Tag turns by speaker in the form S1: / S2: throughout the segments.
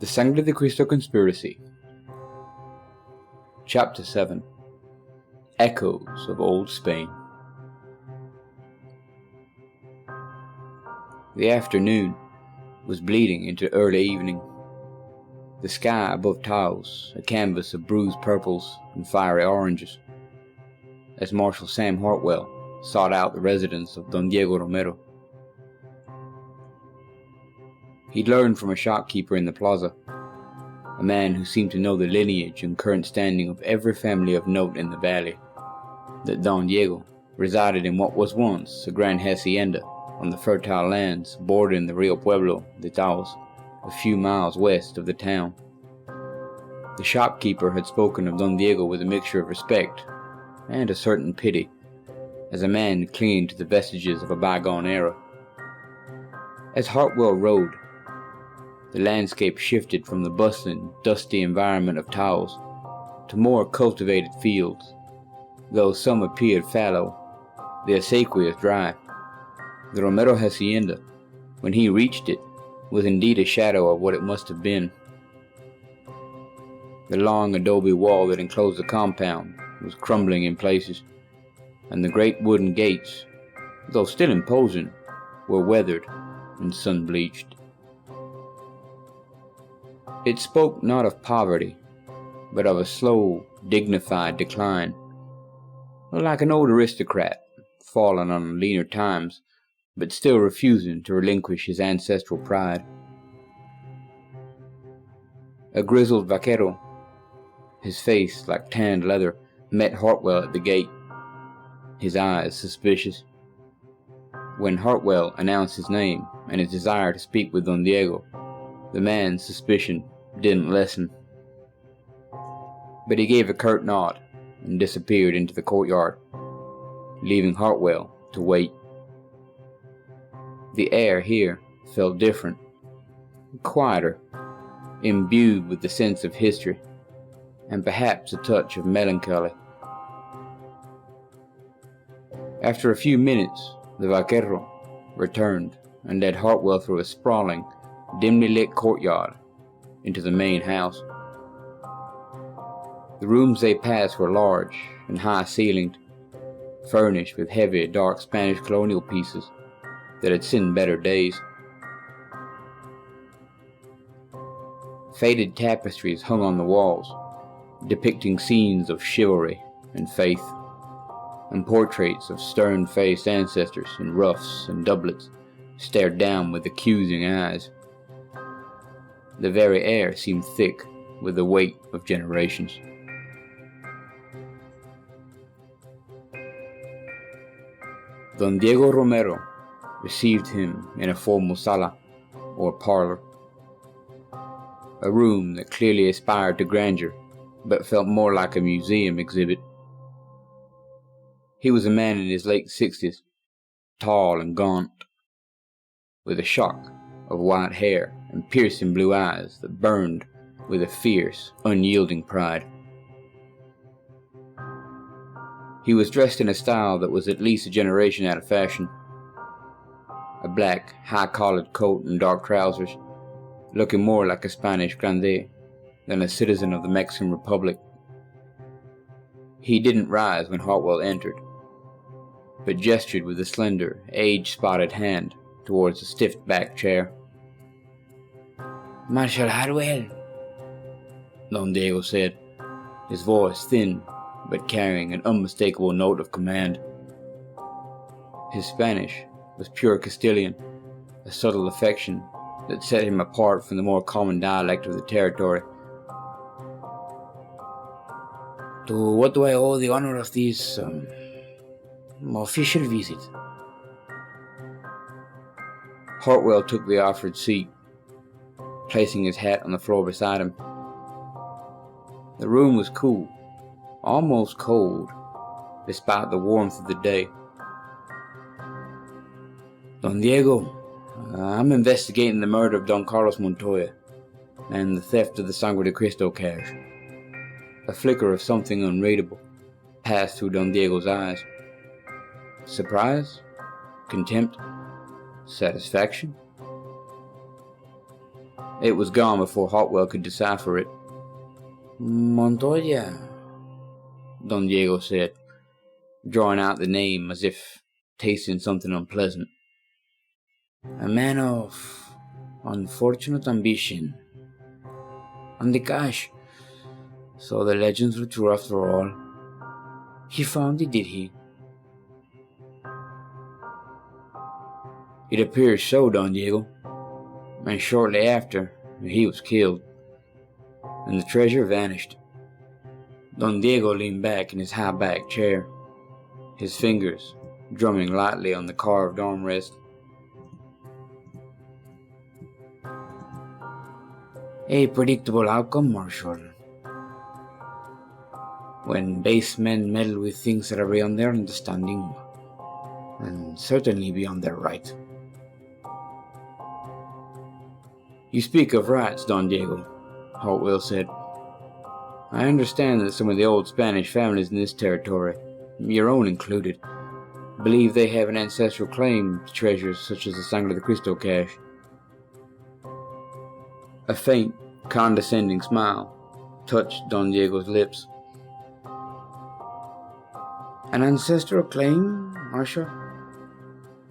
S1: The Sangre de Cristo Conspiracy. Chapter 7. Echoes of Old Spain. The afternoon was bleeding into early evening. The sky above Taos, a canvas of bruised purples and fiery oranges, as Marshal Sam Hartwell sought out the residence of Don Diego Romero. He'd learned from a shopkeeper in the plaza, a man who seemed to know the lineage and current standing of every family of note in the valley, that Don Diego resided in what was once a grand hacienda on the fertile lands bordering the Rio Pueblo de Taos, a few miles west of the town. The shopkeeper had spoken of Don Diego with a mixture of respect and a certain pity, as a man clinging to the vestiges of a bygone era. As Hartwell rode, the landscape shifted from the bustling, dusty environment of Taos to more cultivated fields, though some appeared fallow, the acequias dry. The Romero hacienda, when he reached it, was indeed a shadow of what it must have been. The long adobe wall that enclosed the compound was crumbling in places, and the great wooden gates, though still imposing, were weathered and sun-bleached. It spoke not of poverty, but of a slow, dignified decline, like an old aristocrat, fallen on leaner times, but still refusing to relinquish his ancestral pride. A grizzled vaquero, his face like tanned leather, met Hartwell at the gate, his eyes suspicious. When Hartwell announced his name and his desire to speak with Don Diego, the man's suspicion didn't lessen. But he gave a curt nod and disappeared into the courtyard, leaving Hartwell to wait. The air here felt different, quieter, imbued with the sense of history, and perhaps a touch of melancholy. After a few minutes, the vaquero returned and led Hartwell through a sprawling, dimly lit courtyard into the main house. The rooms they passed were large and high-ceilinged, furnished with heavy, dark Spanish colonial pieces that had seen better days. Faded tapestries hung on the walls, depicting scenes of chivalry and faith, and portraits of stern-faced ancestors in ruffs and doublets stared down with accusing eyes. The very air seemed thick with the weight of generations. Don Diego Romero received him in a formal sala, or parlor, a room that clearly aspired to grandeur, but felt more like a museum exhibit. He was a man in his late 60s, tall and gaunt, with a shock of white hair and piercing blue eyes that burned with a fierce, unyielding pride. He was dressed in a style that was at least a generation out of fashion. A black, high-collared coat and dark trousers, looking more like a Spanish grande than a citizen of the Mexican Republic. He didn't rise when Hartwell entered, but gestured with a slender, age-spotted hand towards a stiff-backed chair. "Marshal Hartwell," Don Diego said, his voice thin but carrying an unmistakable note of command. His Spanish was pure Castilian, a subtle affection that set him apart from the more common dialect of the territory. "To what do I owe the honor of this official visit?" Hartwell took the offered seat, placing his hat on the floor beside him. The room was cool, almost cold, despite the warmth of the day. "Don Diego, I'm investigating the murder of Don Carlos Montoya and the theft of the Sangre de Cristo cash." A flicker of something unreadable passed through Don Diego's eyes. Surprise? Contempt? Satisfaction? It was gone before Hartwell could decipher it. "Montoya," Don Diego said, drawing out the name as if tasting something unpleasant. "A man of unfortunate ambition. And the cash. So the legends were true after all. He found it, did he?" "It appears so, Don Diego. And shortly after, he was killed, and the treasure vanished." Don Diego leaned back in his high-backed chair, his fingers drumming lightly on the carved armrest. "A predictable outcome, Marshal. When base men meddle with things that are beyond their understanding, and certainly beyond their right." "You speak of rights, Don Diego," Hartwell said. "I understand that some of the old Spanish families in this territory, your own included, believe they have an ancestral claim to treasures such as the Sangre de Cristo cache." A faint, condescending smile touched Don Diego's lips. "An ancestral claim, Marshal?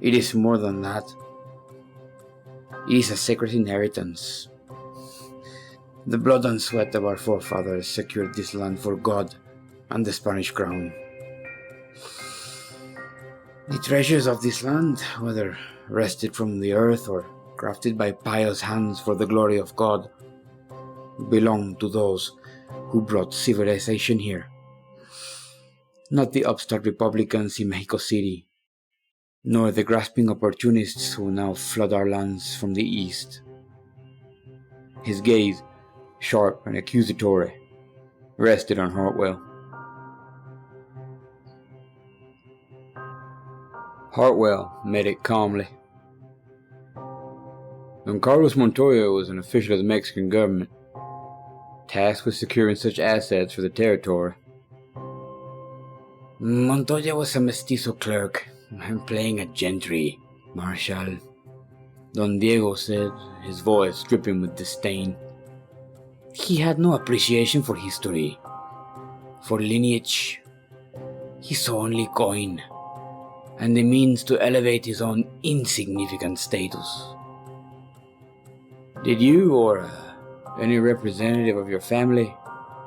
S1: It is more than that. It is a sacred inheritance. The blood and sweat of our forefathers secured this land for God and the Spanish crown. The treasures of this land, whether wrested from the earth or crafted by pious hands for the glory of God, belong to those who brought civilization here. Not the upstart Republicans in Mexico City, nor the grasping opportunists who now flood our lands from the east." His gaze, sharp and accusatory, rested on Hartwell. Hartwell met it calmly. Don Carlos Montoya was an official of the Mexican government, tasked with securing such assets for the territory. "Montoya was a mestizo clerk, and playing at gentry, Marshal," Don Diego said, his voice dripping with disdain. "He had no appreciation for history, for lineage. He saw only coin, and the means to elevate his own insignificant status. Did you, or any representative of your family,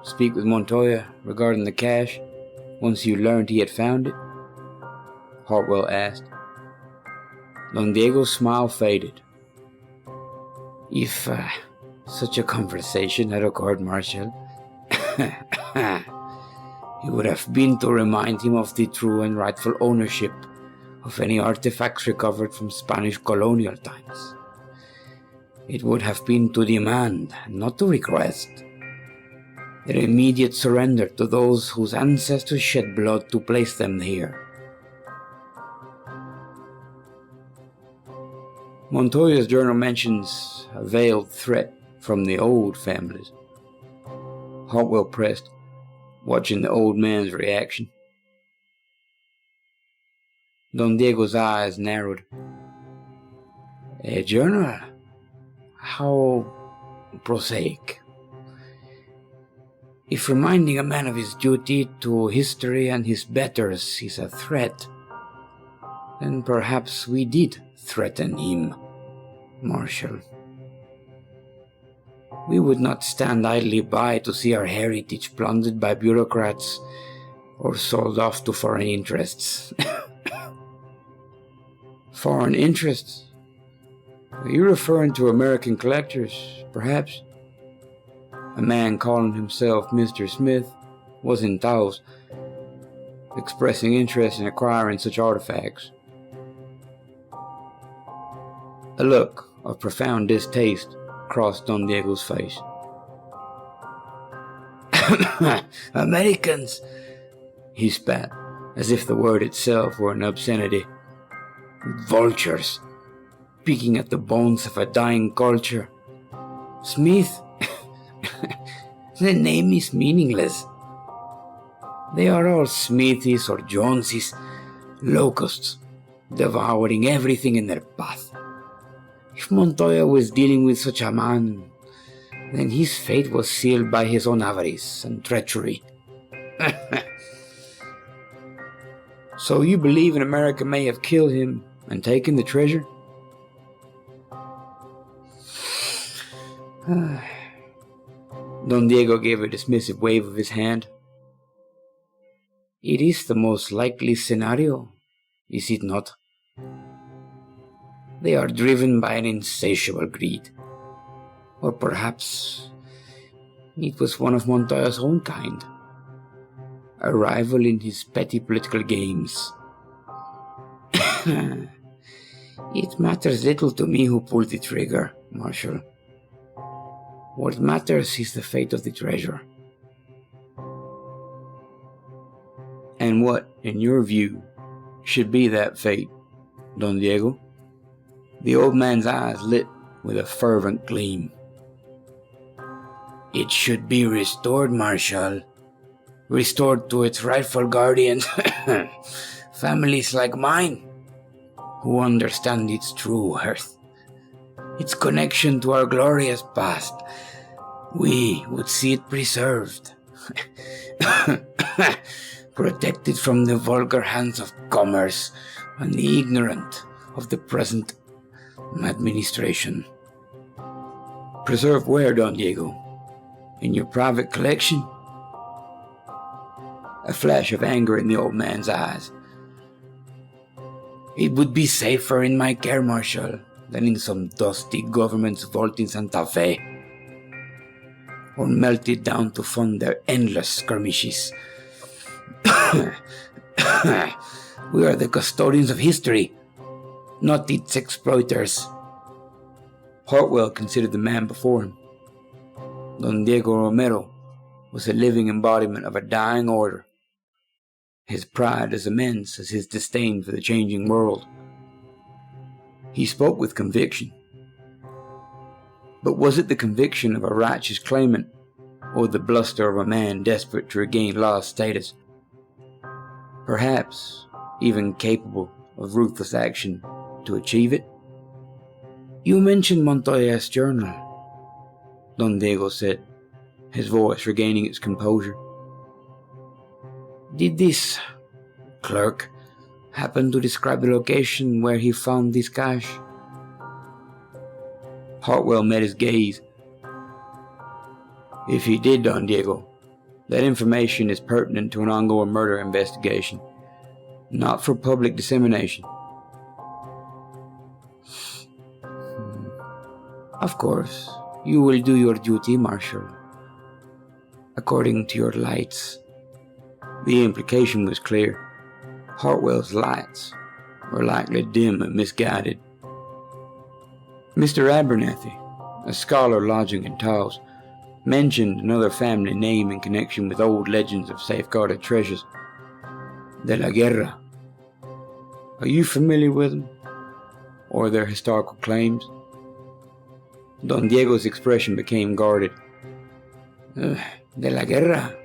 S1: speak with Montoya regarding the cache once you learned he had found it?" Hartwell asked. Don Diego's smile faded. "If such a conversation had occurred, Marshal, it would have been to remind him of the true and rightful ownership of any artifacts recovered from Spanish colonial times. It would have been to demand, not to request, their immediate surrender to those whose ancestors shed blood to place them here. Montoya's journal mentions a veiled threat from the old families." Hartwell pressed, watching the old man's reaction. Don Diego's eyes narrowed. "A journal? How prosaic. If reminding a man of his duty to history and his betters is a threat, then perhaps we did threaten him, Marshal. We would not stand idly by to see our heritage plundered by bureaucrats or sold off to foreign interests." "Foreign interests? Are you referring to American collectors, perhaps?" A man calling himself Mr. Smith was in Taos, expressing interest in acquiring such artifacts. A look of profound distaste crossed Don Diego's face. "Americans!" he spat, as if the word itself were an obscenity. "Vultures, picking at the bones of a dying culture. Smith, the name is meaningless. They are all Smithies or Joneses, locusts, devouring everything in their path. If Montoya was dealing with such a man, then his fate was sealed by his own avarice and treachery. So you believe an American may have killed him and taken the treasure? Don Diego gave a dismissive wave of his hand. It is the most likely scenario, is it not? They are driven by an insatiable greed. Or perhaps it was one of Montoya's own kind, a rival in his petty political games. It matters little to me who pulled the trigger, Marshal. What matters is the fate of the treasure. And what, in your view, should be that fate, Don Diego? The old man's eyes lit with a fervent gleam. It should be restored, Marshal. Restored to its rightful guardians. Families like mine, who understand its true worth, its connection to our glorious past. We would see it preserved, protected from the vulgar hands of commerce and the ignorant of the present administration. Preserved where, Don Diego? In your private collection? A flash of anger in the old man's eyes. It would be safer in my care, Marshal, than in some dusty government's vault in Santa Fe, or melted down to fund their endless skirmishes. We are the custodians of history, not its exploiters. Hartwell considered the man before him. Don Diego Romero was a living embodiment of a dying order, his pride as immense as his disdain for the changing world. He spoke with conviction. But was it the conviction of a righteous claimant, or the bluster of a man desperate to regain lost status? Perhaps even capable of ruthless action to achieve it? You mentioned Montoya's journal, Don Diego said, his voice regaining its composure. Did this clerk happen to describe the location where he found this cash? Hartwell met his gaze. If he did, Don Diego, that information is pertinent to an ongoing murder investigation, not for public dissemination. Of course, you will do your duty, Marshal, according to your lights. The implication was clear. Hartwell's lights were likely dim and misguided. Mr. Abernathy, a scholar lodging in Taos, mentioned another family name in connection with old legends of safeguarded treasures. De la Guerra. Are you familiar with them? Or their historical claims? Don Diego's expression became guarded. De la Guerra.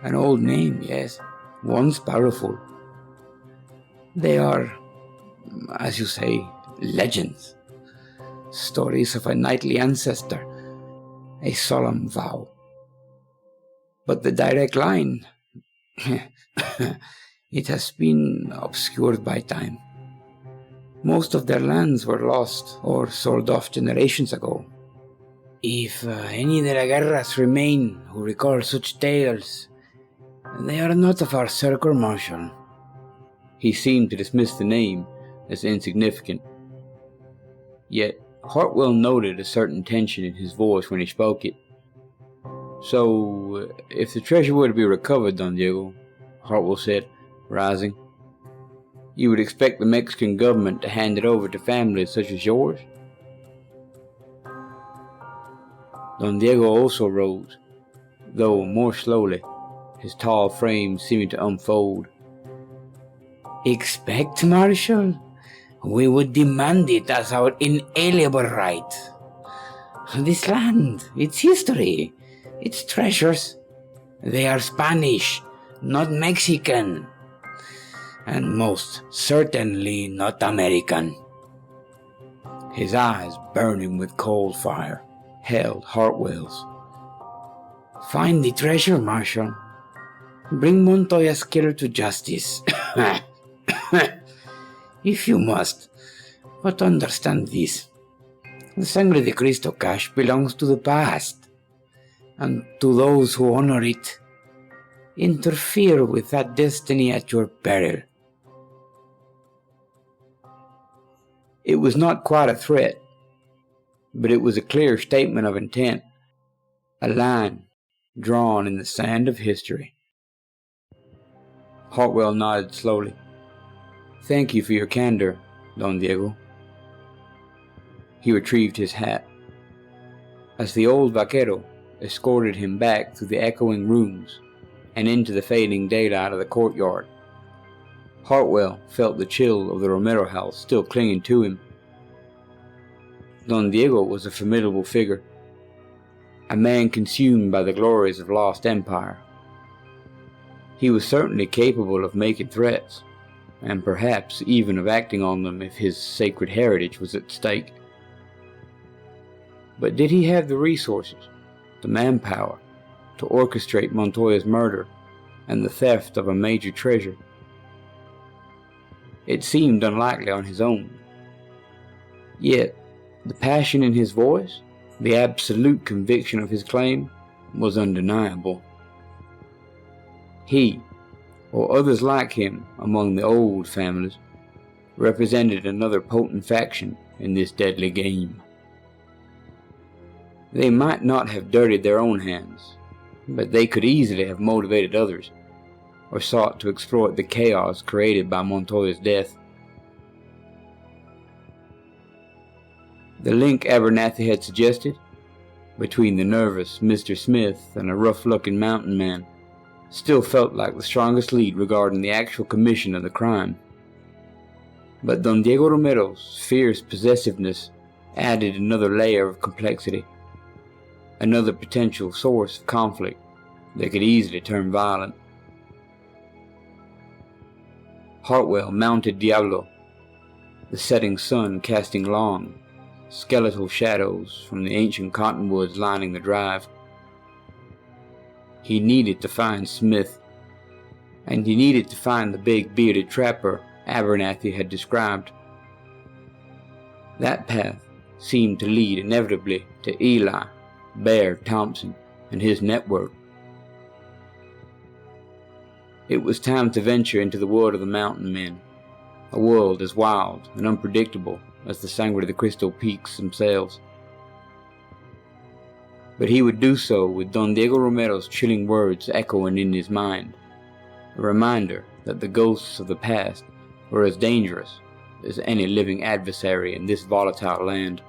S1: An old name, yes. Once powerful. They are, as you say, legends. Stories of a knightly ancestor. A solemn vow. But the direct line, it has been obscured by time. Most of their lands were lost or sold off generations ago. If any de la Guerras remain who recall such tales, they are not of our circle, Marshal. He seemed to dismiss the name as insignificant. Yet Hartwell noted a certain tension in his voice when he spoke it. So, if the treasure were to be recovered, Don Diego, Hartwell said, rising, you would expect the Mexican government to hand it over to families such as yours? Don Diego also rose, though more slowly, his tall frame seeming to unfold. Expect, Marshal? We would demand it as our inalienable right. This land, its history, its treasures, they are Spanish, not Mexican, and most certainly not American. his eyes burning with cold fire, held Hartwell's. "Find the treasure, Marshal. Bring Montoya's killer to justice. If you must. But understand this. The Sangre de Cristo cache belongs to the past, and to those who honor it. Interfere with that destiny at your peril." It was not quite a threat, but it was a clear statement of intent, a line drawn in the sand of history. Hartwell nodded slowly. "Thank you for your candor, Don Diego." He retrieved his hat. As the old vaquero escorted him back through the echoing rooms and into the fading daylight of the courtyard, Hartwell felt the chill of the Romero house still clinging to him. Don Diego was a formidable figure, a man consumed by the glories of lost empire. He was certainly capable of making threats, and perhaps even of acting on them if his sacred heritage was at stake. But did he have the resources, the manpower, to orchestrate Montoya's murder and the theft of a major treasure? It seemed unlikely on his own. Yet, the passion in his voice, the absolute conviction of his claim, was undeniable. He, or others like him among the old families, represented another potent faction in this deadly game. They might not have dirtied their own hands, but they could easily have motivated others, or sought to exploit the chaos created by Montoya's death. The link Abernathy had suggested, between the nervous Mr. Smith and a rough-looking mountain man, still felt like the strongest lead regarding the actual commission of the crime. But Don Diego Romero's fierce possessiveness added another layer of complexity, another potential source of conflict that could easily turn violent. Hartwell mounted Diablo, the setting sun casting long, skeletal shadows from the ancient cottonwoods lining the drive. He needed to find Smith, and he needed to find the big bearded trapper Abernathy had described. That path seemed to lead inevitably to Eli, Bear Thompson, and his network. It was time to venture into the world of the mountain men, a world as wild and unpredictable as the Sangre de Cristo peaks themselves. But he would do so with Don Diego Romero's chilling words echoing in his mind, a reminder that the ghosts of the past were as dangerous as any living adversary in this volatile land.